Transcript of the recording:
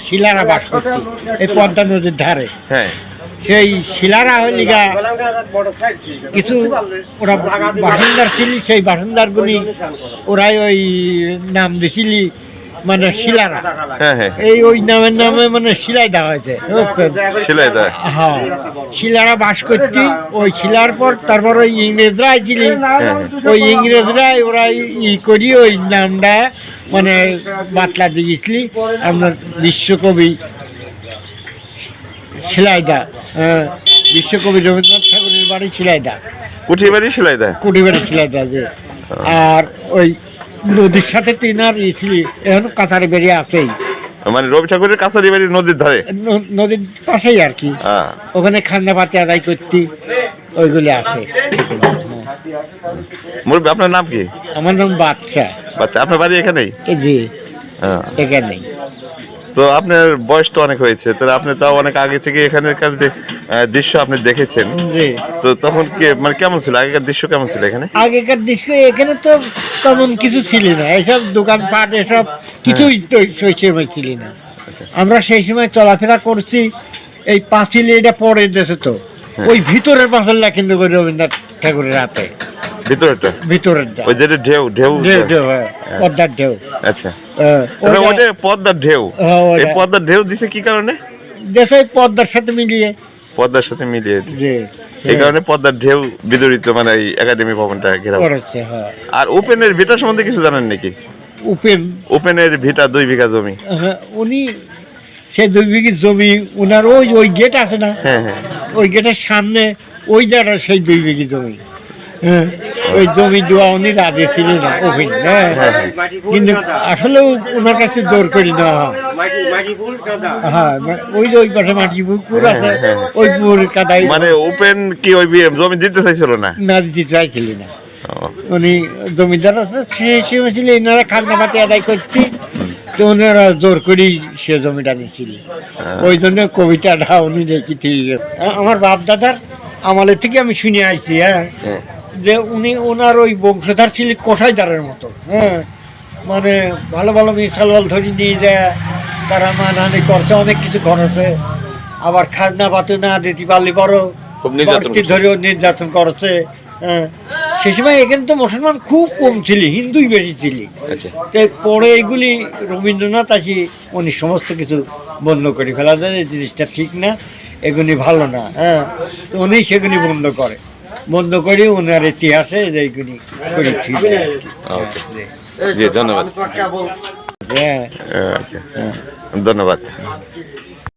শিলারা বাস করত এই পদ্মা নদীর ধারে। হ্যাঁ, সেই শিলারা হইলি গা কিছু ওরা বাসিন্দার ছিল, সেই বাসিন্দার গুলি ওরাই ওই নাম দিছিলি মানে শিলারা। এই ওই নামের নামে মানে শিলাই দেওয়া হয়েছে। হ্যাঁ, শিলারা বাস করতি ওই শিলার পর তারপর ওই ইংরেজরা আইছিল, ওই ইংরেজরা ওরা ই করি ওই নামটা মানে বাতলা দিয়েছিলি আপনার বিশ্বকবি শিলাইদা। বিশ্বকবি রবীন্দ্রনাথ ঠাকুরের বাড়ি শিলাইদা, কুঠিবাড়ি শিলাইদা যে। আর ওই নদীর সাথে তিনার ইছিলি এখন কাছারি বেরিয়ে আছেই, মানে রবি ঠাকুরের কাছারি বাড়ি নদীর ধারে, নদীর পাশেই আর কি। ওখানে খান্না পাতি আদায় করতি, ওইগুলি আছে। মুরব্বি, আপনার নাম কি? আমার নাম বাদশা। আপনার বাড়ি এখানেই? জি, এখানেই। তো আপনার বয়স তো অনেক হয়েছে, তাহলে আপনি তাও অনেক আগে থেকে এখানকার দৃশ্য আপনি দেখেছেন। তো তখন কি মানে কেমন ছিল আগেকার দৃশ্য? কেমন ছিল এখানে? আগেকার দৃশ্য এখানে তো তেমন কিছু ছিল না, এসব দোকানপাট এসব কিছুই তো সেই সময় ছিল না। আমরা সেই সময় চলাফেরা করছি এই পাঁচিল, এটা পরে দেশে তো ওই ভিতরের পাঁচিলটা কিন্তু রবীন্দ্রনাথ ঠাকুরের হাতে, ভিতরেরটা ওই যেটা ঢেউ ঢেউ ঢেউ, হ্যাঁ, পদ্মার ঢেউ। আচ্ছা, ওটা পদ্মার ঢেউ। এই পদ্মার ঢেউ দিছে কি কারণে? দেশে পদ্মার সাথে মিলিয়ে জি, এই কারণে পদ্মার ঢেউ বিদরিত মানে এই একাডেমি ভবনটা ঘেরাও করেছে। হ্যাঁ। আর ওপেনের ভিটা সম্বন্ধে কিছু জানেন নাকি? ওপেনের ভিটা 2 বিঘা জমি। উনি সেই 2 বিঘা জমি উনার ওই গেট আছে না, ওই গেটের সামনে ওই জায়গা সেই 2 বিঘা জমি। হ্যাঁ, ওই জমি দেওয়া উনি রাজি ছিলেন না ওপেন। হ্যাঁ, কিন্তু আসলে ওনার কাছে জোর করি নেওয়া হয়। হ্যাঁ, ওই যে ওই পাশে মাটি পুকুর আছে, ওই পুকুরের কাদায় মানে ওপেন কি ওই জমি দিতে চাইছিল না? না, দিতে চাইছিলেন না। উনি জমিদার আছে, সে ছিল এনারা খাজনা পাতি আদায় করছি, তো ওনারা জোর করেই সে জমিটা নিচ্ছিল। ওই জন্য কবিতাটা উনি দেখি ঠিক আমার বাপ দাদার আমলের থেকে আমি শুনে আসছি। হ্যাঁ, যে ওনার ওই বংশধর ছিল কোঠাইদারের মতো। হ্যাঁ, মানে ভালো ভালো মিসাল ধরে নিয়ে যায়, তারা মানহানি করছে, অনেক কিছু করেছে। আবার খাজনা পাতি না দিতে পারলে বড় ধরেও নির্যাতন করেছে। হ্যাঁ, সেই সময় এখানে তো মুসলমান খুব কম ছিল, হিন্দুই বেশি ছিল। পরে এগুলি রবীন্দ্রনাথ আসি উনি সমস্ত কিছু বন্ধ করে ফেলা যায়, এই জিনিসটা ঠিক না, এগুলি ভালো না। হ্যাঁ, তো উনি সেগুলি বন্ধ করে ওনার ইতিহাসে এইগুলি করে ঠিক। ধন্যবাদ।